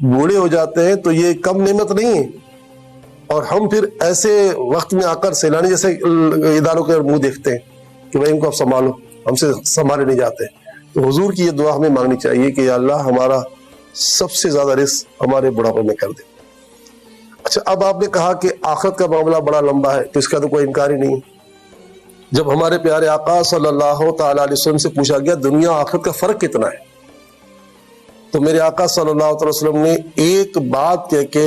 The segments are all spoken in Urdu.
بوڑھے ہو جاتے ہیں تو یہ کم نعمت نہیں ہے، اور ہم پھر ایسے وقت میں آ کر سیلانی جیسے اداروں کے منہ دیکھتے ہیں کہ بھائی ان کو اب سنبھالو، ہم سے سنبھالے نہیں جاتے. تو حضور کی یہ دعا ہمیں مانگنی چاہیے کہ یا اللہ ہمارا سب سے زیادہ رزق ہمارے بڑھاپے میں کر دے. اچھا، اب آپ نے کہا کہ آخرت کا معاملہ بڑا لمبا ہے، تو اس کا تو کوئی انکار ہی نہیں. جب ہمارے پیارے آقا صلی اللہ تعالی علیہ وسلم سے پوچھا گیا دنیا آخرت کا فرق کتنا ہے، تو میرے آقا صلی اللہ علیہ وسلم نے ایک بات کہہ کے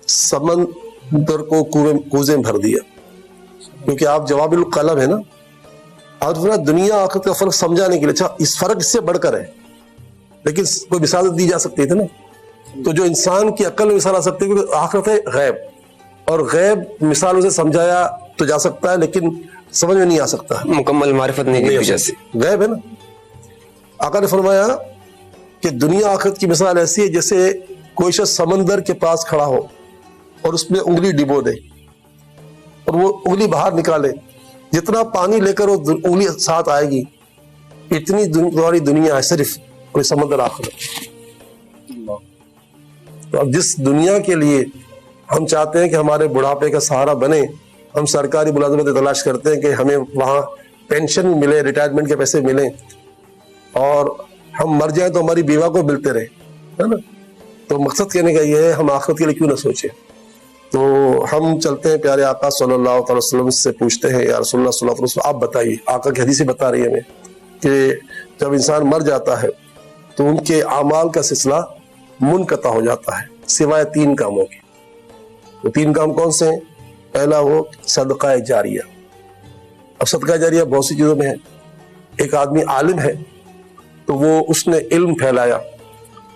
سمندر کو کوزے بھر دیا، کیونکہ آپ جواب القلم ہے نا. اور دنیا آخرت کا فرق سمجھانے کے لیے، اچھا اس فرق اس سے بڑھ کر ہے، لیکن کوئی مثال دی جا سکتی تھی نا. تو جو انسان کی عقل میں مثال آ سکتی ہے، کیونکہ آخرت ہے غیب، اور غیب مثالوں سے سمجھایا تو جا سکتا ہے لیکن سمجھ میں نہیں آ سکتا، مکمل معرفت نہیں کی وجہ سے غیب ہے نا. آقا نے فرمایا کہ دنیا آخرت کی مثال ایسی ہے جیسے کوئی شخص سمندر کے پاس کھڑا ہو اور اس میں انگلی ڈبو دے اور وہ انگلی باہر نکالے، جتنا پانی لے کر وہ انگلی ساتھ آئے گی، اتنی تمہاری دنیا ہے صرف کوئی سمندر آخرت. تو اب جس دنیا کے لیے ہم چاہتے ہیں کہ ہمارے بڑھاپے کا سہارا بنے، ہم سرکاری ملازمت تلاش کرتے ہیں کہ ہمیں وہاں پینشن ملے، ریٹائرمنٹ کے پیسے ملیں، اور ہم مر جائیں تو ہماری بیوہ کو ملتے رہے، ہے نا. تو مقصد کہنے کا یہ ہے ہم آخرت کے لیے کیوں نہ سوچیں. تو ہم چلتے ہیں پیارے آقا صلی اللہ تعالی وسلم سے پوچھتے ہیں یا رسول اللہ صلی اللہ علیہ وسلم آپ بتائیے، آقا کی حدیث بتا رہی ہے ہمیں کہ جب انسان مر جاتا ہے تو ان کے اعمال کا سلسلہ منقطع ہو جاتا ہے سوائے 3 کاموں کے. وہ 3 کام کون سے ہیں؟ پہلا وہ صدقہ جاریہ. اب صدقہ جاریہ بہت سی چیزوں میں ہے. ایک آدمی عالم ہے تو وہ اس نے علم پھیلایا،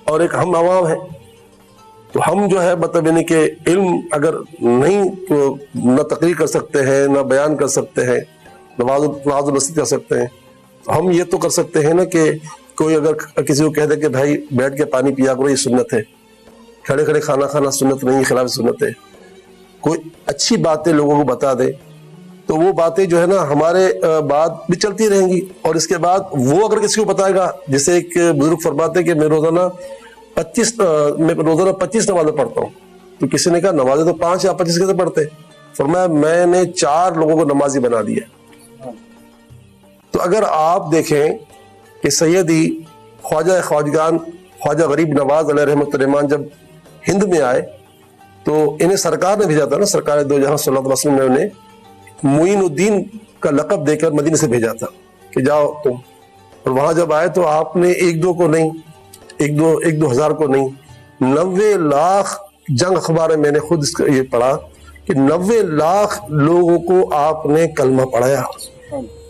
اور ایک ہم عوام ہے تو ہم جو ہے مطلب یعنی کہ علم اگر نہیں تو نہ تقریر کر سکتے ہیں، نہ بیان کر سکتے ہیں، نہ وعظ و نصیحت کر سکتے ہیں. تو ہم یہ تو کر سکتے ہیں نا کہ کوئی اگر کسی کو کہہ دے کہ بھائی بیٹھ کے پانی پیا کرو، یہ سنت ہے. کھڑے کھڑے کھانا کھانا سنت نہیں، خلاف سنت ہے. کوئی اچھی باتیں لوگوں کو بتا دے تو وہ باتیں جو ہے نا ہمارے بعد بھی چلتی رہیں گی. اور اس کے بعد وہ اگر کسی کو بتائے گا، جیسے ایک بزرگ فرماتے کہ میں روزانہ 25 نمازیں پڑھتا ہوں. تو کسی نے کہا نمازیں تو 5 یا 25 کیسے پڑھتے؟ فرمایا میں نے 4 لوگوں کو نمازی بنا دیا. تو اگر آپ دیکھیں کہ سیدی خواجہ خواجگان خواجہ غریب نواز علیہ رحمۃ الرحمان جب ہند میں آئے تو انہیں سرکار نے بھیجا تھا نا، سرکار دو جہاں صلی اللہ علیہ وسلم نے انہیں معین الدین کا لقب دے کر مدینے سے بھیجا تھا کہ جاؤ تم. اور وہاں جب آئے تو آپ نے 1-2 کو نہیں، 1-2 ہزار کو نہیں، 90 لاکھ جنگ اخبار میں نے خود یہ پڑھا کہ 90 لاکھ لوگوں کو آپ نے کلمہ پڑھایا.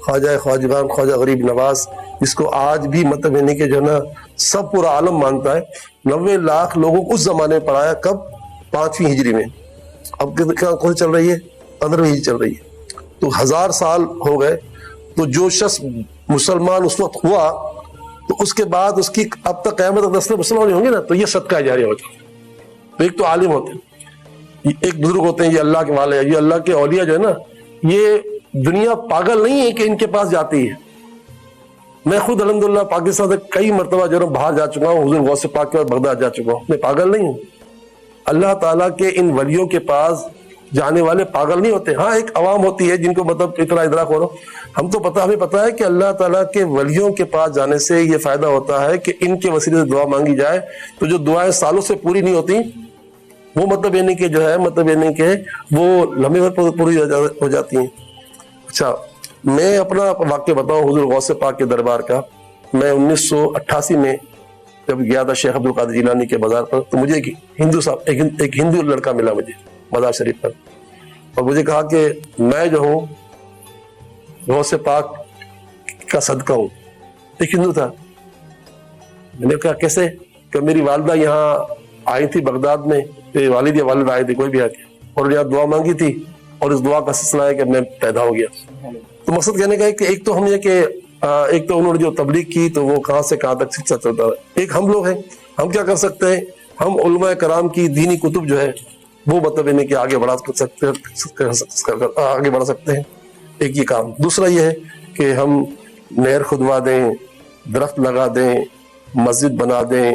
خواجہ خواجگان خواجہ غریب نواز، جس کو آج بھی مطلب یعنی کہ جو ہے نا سب پورا عالم مانتا ہے، 90 لاکھ لوگوں کو اس زمانے میں پڑھایا. کب؟ 5ویں ہجری میں. اب کون چل رہی ہے؟ 15ویں ہجری چل رہی ہے. تو 1000 سال ہو گئے. تو جو شخص مسلمان اس وقت ہوا تو اس کے بعد اس کی اب تک قیامت تک نسلیں مسلمان نہیں ہوں گے نا، تو یہ صدقہ جاریہ ہوتا ہے. تو ایک تو عالم ہوتے ہیں، ایک بزرگ ہوتے ہیں، یہ اللہ کے والے، یہ اللہ کے اولیاء جو ہے نا، یہ دنیا پاگل نہیں ہے کہ ان کے پاس جاتی ہے. میں خود الحمدللہ پاکستان سے کئی مرتبہ جو ہے باہر جا چکا ہوں، حضور غوث پاک کے بعد بغداد جا چکا ہوں. میں پاگل نہیں ہوں. اللہ تعالیٰ کے ان ولیوں کے پاس جانے والے پاگل نہیں ہوتے. ہاں ایک عوام ہوتی ہے جن کو مطلب اتنا ادراک ہو رہا. ہمیں پتا ہے کہ اللہ تعالیٰ کے ولیوں کے پاس جانے سے یہ فائدہ ہوتا ہے کہ ان کے وسیلے سے دعا مانگی جائے تو جو دعائیں سالوں سے پوری نہیں ہوتی وہ مطلب یعنی کہ جو ہے مطلب یعنی کہ وہ لمحے وقت پوری ہو جاتی ہیں. اچھا میں اپنا واقعہ بتاؤں حضور غوث پاک کے دربار کا. میں 1988 میں جب گیا تھا شیخ عبد القادر جیلانی کے بازار پر، تو مجھے ایک ہندو لڑکا ملا مجھے مزار شریف پر، اور مجھے کہا کہ میں جو ہوں غوث پاک کا صدقہ ہوں. ایک ہندو تھا. میں نے کہا کیسے؟ کہ میری والدہ یہاں آئی تھی بغداد میں، والد یا والد آئے تھے کوئی بھی آ کے، اور یہاں دعا مانگی تھی، اور اس دعا کا سلسلہ ہے کہ میں پیدا ہو گیا. تو مقصد کہنے کا ہے کہ ایک تو ہم یہ کہ ایک تو انہوں نے جو تبلیغ کی تو وہ کہاں سے کہاں تک چلتا ہے. ایک ہم لوگ ہیں، ہم کیا کر سکتے ہیں؟ ہم علماء کرام کی دینی کتب جو ہے وہ مطلب انہیں کہ آگے بڑھا سکتے ہیں. ایک یہ کام. دوسرا یہ ہے کہ ہم نہر کھدوا دیں، درخت لگا دیں، مسجد بنا دیں،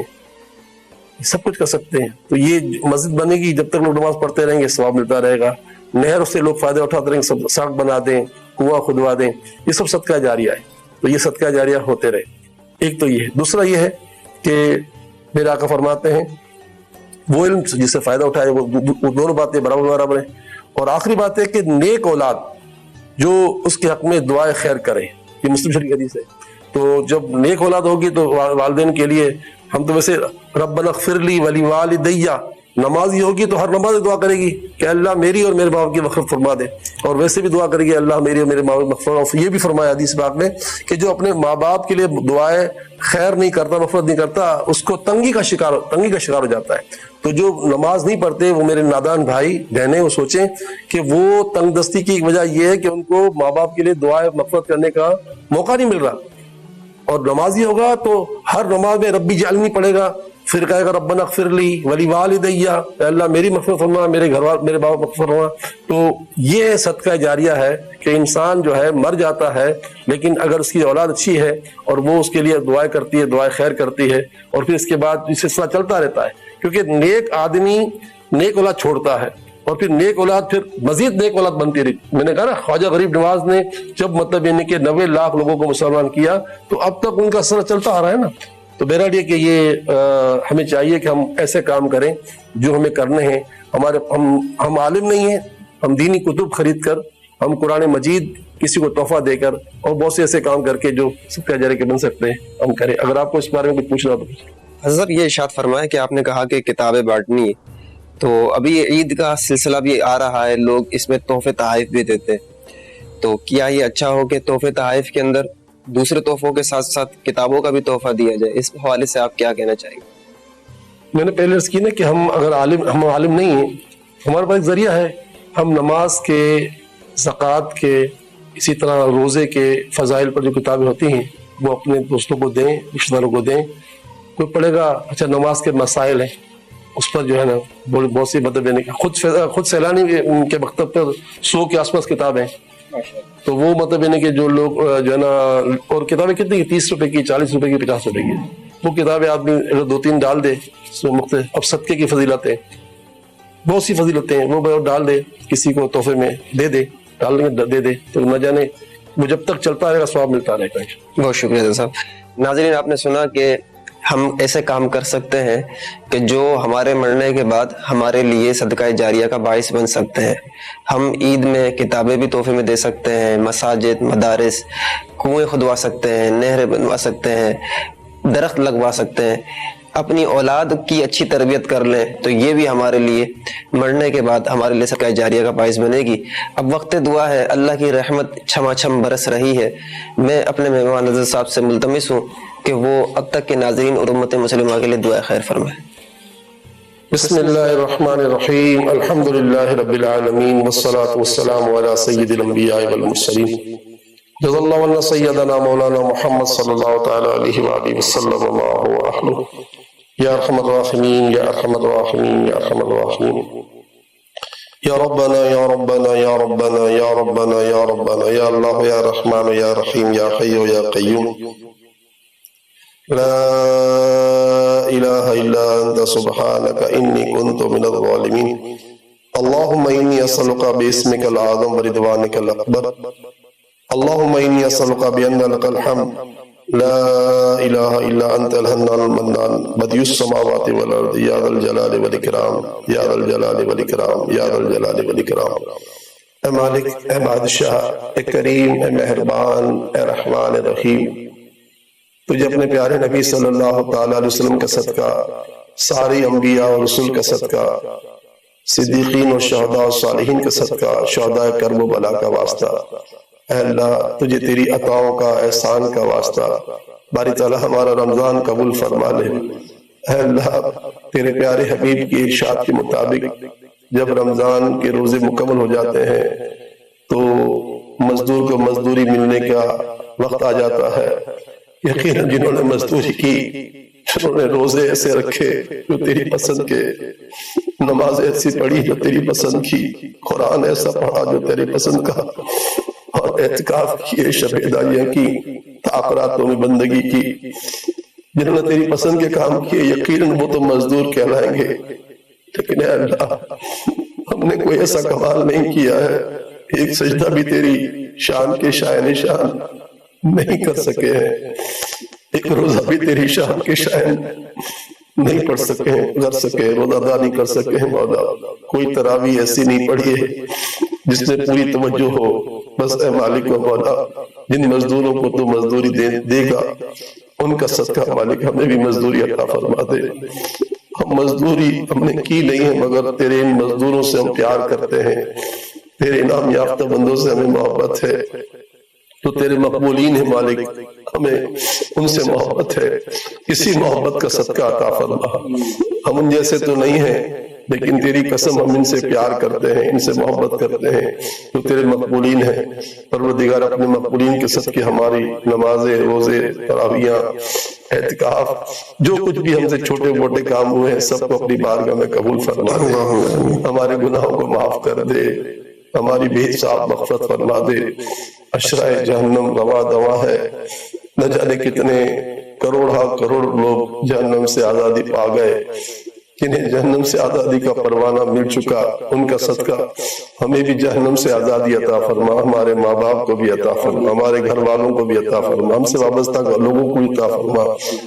سب کچھ کر سکتے ہیں. تو یہ مسجد بنے گی، جب تک لوگ نماز پڑھتے رہیں گے ثواب ملتا رہے گا. نہر اس سے لوگ فائدہ اٹھاتے رہیں گے، سڑک بنا دیں، کنواں کھدوا دیں، یہ سب صدقہ جاریہ ہے. تو یہ صدقہ جاریہ ہوتے رہے. ایک تو یہ ہے. دوسرا یہ ہے کہ میرے آقا فرماتے ہیں وہ علم جس سے فائدہ اٹھائے، وہ دونوں باتیں برابر برابر ہیں. اور آخری بات ہے کہ نیک اولاد جو اس کے حق میں دعائے خیر کرے، یہ مسلم شریف حدیث ہے. تو جب نیک اولاد ہوگی تو والدین کے لیے، ہم تو ویسے ربنا اغفر لی ولوالدی، نمازی ہوگی تو ہر نماز دعا کرے گی کہ اللہ میری اور میرے باپ کی مغفرت فرما دے. اور ویسے بھی دعا کرے گی اللہ میری اور میرے باپ کی مغفرت. یہ بھی فرمایا حدیث پاک میں کہ جو اپنے ماں باپ کے لیے دعائیں خیر نہیں کرتا، مغفرت نہیں کرتا، اس کو تنگی کا شکار ہو جاتا ہے. تو جو نماز نہیں پڑھتے وہ میرے نادان بھائی بہنیں وہ سوچیں کہ وہ تنگ دستی کی وجہ یہ ہے کہ ان کو ماں باپ کے لیے دعائیں مغفرت کرنے کا موقع نہیں مل رہا. اور نمازی ہوگا تو ہر نماز میں ربی جعلنی پڑھے گا، پھر کہے گا ربنا اغفر لی ولوالدی، اللہ میری مغفرت فرما، میرے گھر والے میرے باپ مغفرت فرما. تو یہ صدقہ جاریہ ہے کہ انسان جو ہے مر جاتا ہے لیکن اگر اس کی اولاد اچھی ہے اور وہ اس کے لیے دعائیں کرتی ہے، دعائیں خیر کرتی ہے، اور پھر اس کے بعد یہ سلسلہ چلتا رہتا ہے. کیونکہ نیک آدمی نیک اولاد چھوڑتا ہے اور پھر نیک اولاد پھر مزید نیک اولاد بنتی رہی. میں نے کہا نا خواجہ غریب نواز نے جب مطلب یعنی کہ 90 لاکھ لوگوں کو مسلمان کیا تو اب تک ان کا سلسلہ چلتا آ رہا ہے نا. تو بہرحال یہ کہ یہ ہمیں چاہیے کہ ہم ایسے کام کریں جو ہمیں کرنے ہیں. ہم عالم نہیں ہیں، ہم دینی کتب خرید کر، ہم قرآن مجید کسی کو تحفہ دے کر اور بہت سے ایسے کام کر کے جو صدقہ جاریہ کے بن سکتے ہیں ہم کریں. اگر آپ کو اس بارے میں کچھ پوچھنا تو حضرت یہ ارشاد فرمائے کہ آپ نے کہا کہ کتابیں بانٹنی، تو ابھی عید کا سلسلہ بھی آ رہا ہے، لوگ اس میں تحفے تحائف بھی دیتے، تو کیا یہ اچھا ہو کہ تحفے تحائف کے اندر دوسرے تحفوں کے ساتھ ساتھ کتابوں کا بھی تحفہ دیا جائے؟ اس حوالے سے آپ کیا کہنا چاہیں گے؟ میں نے پہلے عرض کی نا کہ ہم عالم نہیں ہیں، ہمارے پاس ایک ذریعہ ہے. ہم نماز کے، زکوٰۃ کے، اسی طرح روزے کے فضائل پر جو کتابیں ہوتی ہیں وہ اپنے دوستوں کو دیں، رشتہ داروں کو دیں. کوئی پڑھے گا اچھا نماز کے مسائل ہیں اس پر جو ہے نا بہت سی مدد دینے کی، خود سیلانی ان کے مکتب پر 100 کے آس پاس کتابیں، تو وہ مطلب یعنی کہ جو لوگ جو ہے نا، اور کتابیں کتنی کی 30 روپے کی، 40 روپے کی، 50 روپے کی، وہ کتابیں آدمی اگر 2-3 ڈال دے اس میں مختلف. اب صدقے کی فضیلتیں بہت سی فضیلتیں ہیں، وہ ڈال دے کسی کو تحفے میں دے دے، ڈالنے میں دے دے تو نہ جانے وہ جب تک چلتا رہے گا ثواب ملتا رہے گا. بہت شکریہ صاحب. ناظرین آپ نے سنا کہ ہم ایسے کام کر سکتے ہیں کہ جو ہمارے مرنے کے بعد ہمارے لیے صدقہ جاریہ کا باعث بن سکتے ہیں. ہم عید میں کتابیں بھی تحفے میں دے سکتے ہیں، مساجد، مدارس، کنویں کھدوا سکتے ہیں، نہریں بنوا سکتے ہیں، درخت لگوا سکتے ہیں. اپنی اولاد کی اچھی تربیت کر لیں تو یہ بھی ہمارے لیے مرنے کے بعد ہمارے لیے صدقہ جاریہ کا باعث بنے گی. اب وقت دعا ہے، اللہ کی رحمت چھما چھم برس رہی ہے. میں اپنے مہمان نظر صاحب سے ملتمس ہوں کہ وہ اب تک کے ناظرین اور امت مسلمہ کے لیے دعا خیر فرمائیں. بسم اللہ الرحمن الرحیم، الحمد للہ رب العالمین والصلاة والسلام علی سید الانبیاء والمرسلین. جزا اللہ عنا سیدنا مولانا محمد صلی اللہ تعالی علیہ وآلہ وسلم وما هو اہلہ. یا ارحم الراحمین، یا ارحم الراحمین، یا ارحم الراحمین. یا ربنا یا ربنا یا ربنا یا ربنا یا ربنا یا اللہ یا رحمان یا رحیم یا حی یا قیوم. لا الہ الا انت سبحانک انی کنت من الظالمین. اللہم انی اسألک باسمک العظم ورضوانک الاکبر. اللہم انی اسألک بان لک الحمد لا الہ الا انت الحنان المنان بدیع السماوات والارض یا ذا الجلال والاکرام یا ذا الجلال والاکرام یا ذا الجلال والاکرام. اے مالک، اے بادشاہ، اے کریم، اے مہربان، اے رحمان رحیم، تجھے اپنے پیارے نبی صلی اللہ تعالی علیہ وسلم کا صدقہ، ساری انبیاء اور رسول کا صدقہ، صدیقین اور شہداء اور صالحین کا صدقہ، شہداء کرب و بلا کا واسطہ، اے اللہ تجھے تیری عطاؤں کا، احسان کا واسطہ باری تعالی ہمارا رمضان قبول فرما لے. اے اللہ تیرے پیارے حبیب کی ارشاد کے مطابق جب رمضان کے روزے مکمل ہو جاتے ہیں تو مزدور کو مزدوری ملنے کا وقت آ جاتا ہے. یقیناً جنہوں نے مزدوری کی، جنہوں نے روزے ایسے رکھے جو تیری پسند کے، نماز ایسی پڑھی جو تیری پسند کی، قرآن ایسا پڑھا جو تیری پسند کا، اور اعتکاف کیے، شب ادائیاں کی، تعاقراتوں میں بندگی کی، جنہوں نے تیری پسند کے کام کیے یقیناً وہ تو مزدور کہلائیں گے، لیکن اے اللہ ہم نے کوئی ایسا کمال نہیں کیا ہے، ایک سجدہ بھی تیری شان کے شائن شان نہیں کر سکے ہیں، ایک روزہ بھی تیری شان کے شائن نہیں پڑھ سکے ہیں، کر سکے روزہ ادا نہیں کر سکے ہیں مولا، کوئی تراویح ایسی نہیں پڑھی ہے جس میں پوری توجہ ہو۔ بس اے مالک و مولا جن مزدوروں کو تو مزدوری دے گا ان کا صدقہ مالک ہمیں بھی مزدوری عطا فرما دے۔ ہم مزدوری ہم نے کی نہیں ہے مگر تیرے ان مزدوروں سے ہم پیار کرتے ہیں، تیرے انعام یافتہ بندوں سے ہمیں محبت ہے، تو تیرے مقبولین ہیں مالک، ہمیں ان سے محبت ہے، اسی محبت کا صدقہ عطا فرما۔ ہم ان جیسے تو نہیں ہیں لیکن تیری قسم ہم ان سے پیار کرتے ہیں، ان سے محبت کرتے ہیں، تو تیرے مقبولین ہیں۔ پروردگار اپنے مقبولین کے صدقے ہماری نمازیں، روزے، تراویحاں، اعتکاف، جو کچھ بھی ہم سے چھوٹے موٹے کام ہوئے ہیں سب کو اپنی بارگاہ میں قبول فرما دے، ہمارے گناہوں کو معاف کر دے، ہماری بے حساب مغفرت فرما دے۔ اشرائے جہنم روا دوا ہے، نہ جانے کتنے کروڑ لوگ جہنم سے آزادی پا گئے، جنہیں جہنم سے آزادی کا پروانہ مل چکا، ان کا صدقہ ہمیں بھی جہنم سے آزادی عطا فرما، ہمارے ماں باپ کو بھی عطا فرما، ہمارے گھر والوں کو بھی عطا فرما، ہم سے وابستہ لوگوں کو بھی عطا فرما،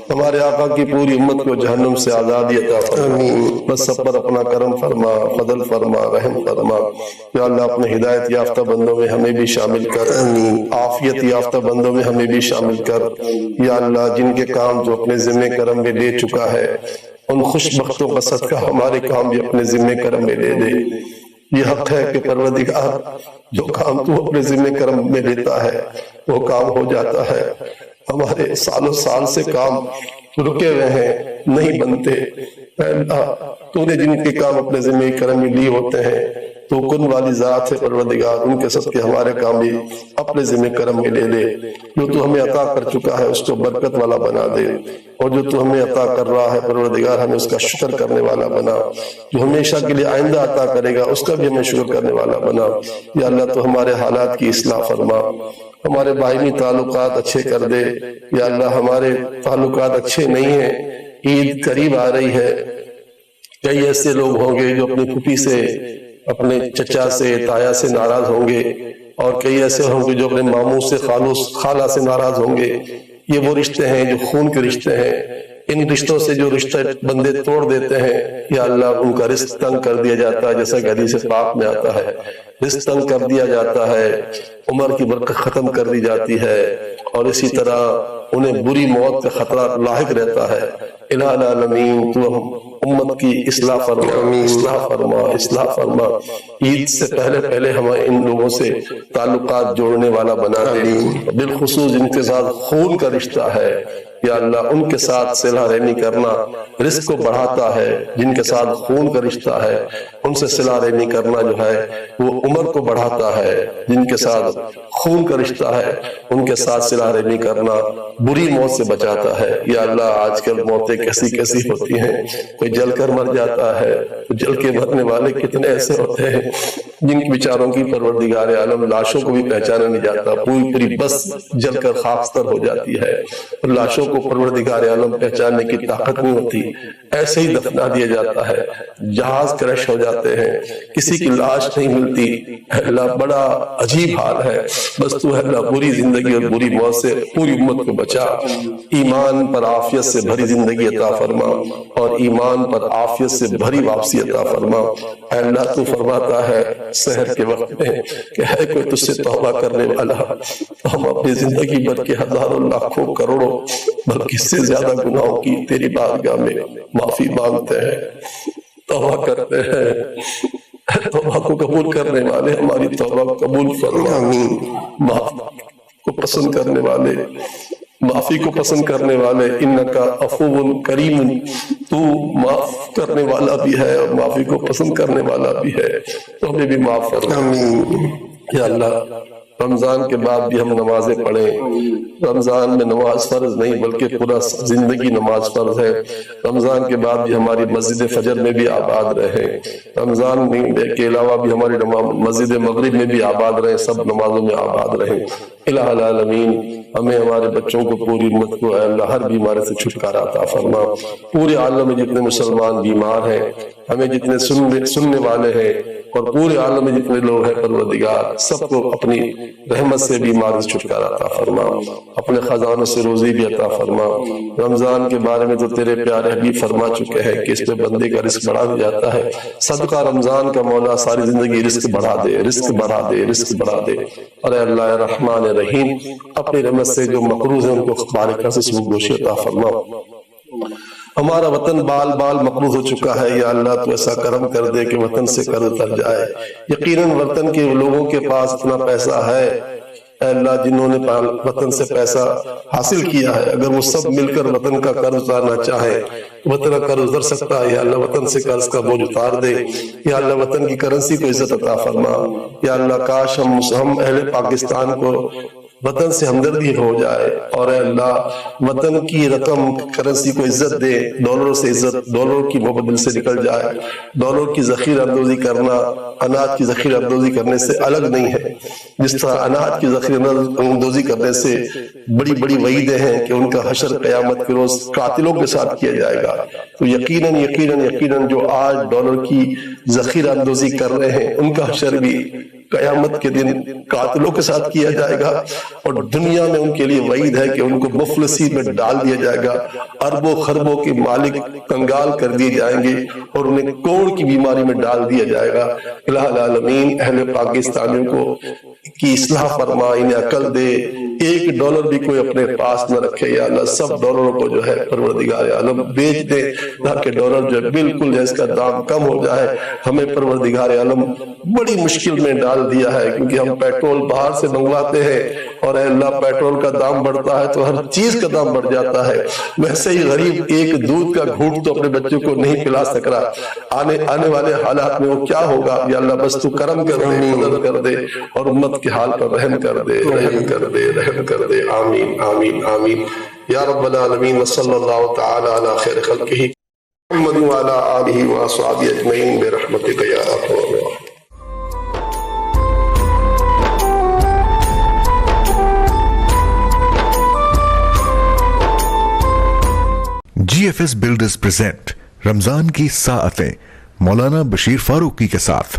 ہمارے آقا کی پوری امت کو جہنم سے آزادی عطا فرما۔ بس سب پر اپنا کرم فرما، فضل فرما، رحم فرما۔ یا اللہ اپنے ہدایت یافتہ بندوں میں ہمیں بھی شامل کر، عافیت یافتہ بندوں میں ہمیں بھی شامل کر۔ یا اللہ جن کے کام جو اپنے ذمہ کرم میں لے چکا ہے ان خوش بختوں کا صدقہ ہمارے کام بھی اپنے ذمہ کرم میں لے دے۔ یہ حق ہے کہ پروردگار جو کام تو اپنے ذمہ کرم میں لیتا ہے وہ کام ہو جاتا ہے۔ ہمارے سالوں سال سے کام رکے ہوئے ہیں، نہیں بنتے، اے اللہ تو نے جن کے کام اپنے ذمہ کرم میں لیے ہوتے ہیں تو کن والی ذات ہے پروردگار، ان کے صدقے ہمارے کام بھی اپنے ذمہ کرم میں لے لے۔ جو تو ہمیں عطا کر چکا ہے اس کو برکت والا بنا دے، اور جو تو ہمیں عطا کر رہا ہے پروردگار ہمیں اس کا شکر کرنے والا بنا، جو ہمیشہ کے لیے آئندہ عطا کرے گا اس کا بھی ہمیں شکر کرنے والا بنا۔ یا اللہ تو ہمارے حالات کی اصلاح فرما، ہمارے باہمی تعلقات اچھے کر دے۔ یا اللہ ہمارے تعلقات اچھے نہیں ہیں، عید قریب آ رہی ہے، کئی ایسے لوگ ہوں گے جو اپنی پھوپھی سے، اپنے چچا سے، تایا سے ناراض ہوں گے، اور کئی ایسے ہوں گے جو اپنے ماموں سے، خالہ سے ناراض ہوں گے۔ یہ وہ رشتے ہیں جو خون کے رشتے ہیں، ان رشتوں سے جو رشتے بندے توڑ دیتے ہیں یا اللہ ان کا رزق تنگ کر دیا جاتا ہے، جیسا کہ حدیث پاک میں آتا ہے رزق تنگ کر دیا جاتا ہے، عمر کی برکت ختم کر دی جاتی ہے، اور اسی طرح انہیں بری موت کا خطرہ لاحق رہتا ہے۔ الہ العالمین تو امت کی اصلاح فرما، اصلاح فرما، اصلاح فرما۔ عید سے پہلے ہمیں ان لوگوں سے تعلقات جوڑنے والا بنا دے، بالخصوص جن کے ساتھ خون کا رشتہ ہے یا اللہ ان کے ساتھ صلہ رحمی کرنا رزق کو بڑھاتا ہے، جن کے ساتھ خون کا رشتہ ہے ان سے صلہ رحمی کرنا جو ہے وہ عمر کو بڑھاتا ہے، جن کے ساتھ خون کا رشتہ ہے ان کے ساتھ صلہ رحمی کرنا بری موت سے بچاتا ہے۔ یا اللہ آج کل موتیں کیسی کیسی ہوتی ہیں، کوئی جل کر مر جاتا ہے، جل کے مرنے والے کتنے ایسے ہوتے ہیں جن کی بیچاروں کی پروردگار عالم لاشوں کو بھی پہچانا نہیں جاتا، پوری بس جل کر خاکستر ہو جاتی ہے، لاشوں کو پروردگار عالم پہچاننے کی طاقت نہیں ہوتی، ایسے ہی دفنا دیا جاتا ہے، جہاز کریش ہو جاتے ہیں، کسی کی لاش نہیں ملتی۔ اے اللہ بڑا عجیب حال ہے، بس تو ہے اللہ بری زندگی اور بری موت سے پوری امت کو بچا، ایمان پر عافیت سے بھری زندگی عطا فرما اور ایمان پر عافیت سے بھری واپسی عطا فرما۔ اے اللہ تو فرماتا ہے سحر کے وقت میں کہ ہے کوئی تجھ سے توبہ کرنے والا، ہم اپنی زندگی بھر کے ہزاروں لاکھوں کروڑوں بلکہ اس سے زیادہ گناہوں کی تیری بارگاہ میں معافی مانگتے ہیں، توبہ کرتے ہیں۔ توبہ کو قبول کرنے والے ہماری توبہ قبول فرما، معاف کو پسند کرنے والے، معافی کو پسند کرنے والے، انکا عفو کریم، تو معاف کرنے والا بھی ہے اور معافی کو پسند کرنے والا بھی ہے، تو ہمیں بھی معاف فرما۔ یا اللہ رمضان کے بعد بھی ہم نمازیں پڑھیں. رمضان میں نماز فرض نہیں بلکہ پورا زندگی نماز فرض ہے. رمضان کے بعد بھی ہماری مسجد فجر میں بھی آباد رہیں. رمضان کے علاوہ بھی ہماری مسجد مغرب میں بھی آباد رہیں. سب نمازوں میں آباد رہیں. الہ العالمین ہمیں ہمارے بچوں کو پوری امت کو اے اللہ ہر بیماری سے چھٹکارا عطا فرما. پورے عالم میں جتنے مسلمان بیمار ہیں, ہمیں جتنے سننے والے ہیں اور پورے عالم میں جتنے لوگ ہیں پروردگار سب کو اپنی رحمت سے بیماری سے چھٹکارا عطا فرما. اپنے خزانوں سے روزی بھی عطا فرما. رمضان کے بارے میں تو تیرے پیارے حبیب فرما چکے ہیں کہ اس میں بندے کا رزق بڑھا جاتا ہے. صدقہ رمضان کا مولا ساری زندگی رزق بڑھا دے, رزق بڑھا دے, رزق بڑھا دے. اور اے اللہ رحمان رحیم اپنی رحمت سے جو مقروض ہیں ان کو بارکہ سے سود گوشی عطا فرما. ہمارا وطن بال بال مقروض ہو چکا ہے. یا اللہ تو ایسا کرم کر دے کہ وطن سے قرض اتر جائے. یقیناً وطن کے لوگوں کے پاس اتنا پیسہ ہے اے اللہ جنہوں نے وطن سے پیسہ حاصل کیا ہے, اگر وہ سب مل کر وطن کا قرض اتارنا چاہے وطن کا قرض اتر سکتا ہے. یا اللہ وطن سے قرض کا بوجھ اتار دے. یا اللہ وطن کی کرنسی کو عزت عطا فرما. یا اللہ کاش ہم اہل پاکستان کو وطن سے ہمدردی ہو جائے اور اے اللہ وطن کی رقم کرنسی کو عزت دے. ڈالروں سے عزت, ڈالر کی محبت دل سے نکل جائے. ڈالر کی ذخیرہ اندوزی کرنا اناج کی ذخیرہ اندوزی کرنے سے الگ نہیں ہے. جس طرح اناج کی ذخیرہ اندوزی کرنے سے بڑی بڑی وعیدیں ہیں کہ ان کا حشر قیامت کے روز قاتلوں کے ساتھ کیا جائے گا. تو یقیناً جو آج ڈالر کی ذخیرہ اندوزی کر رہے ہیں ان کا حشر بھی قیامت کے دن قاتلوں کے ساتھ کیا جائے گا. اور دنیا میں ان کے لیے وعید ہے کہ ان کو مفلسی میں ڈال دیا جائے گا. اربوں خربوں کے مالک کنگال کر دیے جائیں گے اور انہیں کوڑ کی بیماری میں ڈال دیا جائے گا. الہ العالمین اہل پاکستانیوں کو کی اصلاح فرما, انہیں عقل دے. ایک ڈالر بھی کوئی اپنے پاس نہ رکھے. یا اللہ سب ڈالروں کو جو ہے پروردگار عالم بیچ دے تاکہ ڈالر جو ہے بالکل جو اس کا دام کم ہو جائے. ہمیں پروردگار عالم بڑی مشکل میں ڈال دیا ہے کیونکہ ہم پیٹرول باہر سے منگواتے ہیں اور اے اللہ پیٹرول کا دام بڑھتا ہے تو ہر چیز کا دام بڑھ جاتا ہے. ویسے ہی غریب ایک دودھ کا گھونٹ تو اپنے بچوں کو نہیں پلا سک رہا. آنے والے حالات میں وہ کیا ہوگا. یا اللہ بس تو کرم کر دے, مدد کر دے اور امت کے حال پر رحم کر دے, رحم کر دے, رحم کر دے. آمین آمین آمین یا رب العالمین. وصلی اللہ تعالی علی خیر خلقہ محمد وعلی آلہ واصحابہ اجمعین برحمتک یا ارحم الراحمین. GFS Builders present رمضان کی ساعتیں مولانا بشیر فاروقی کے ساتھ.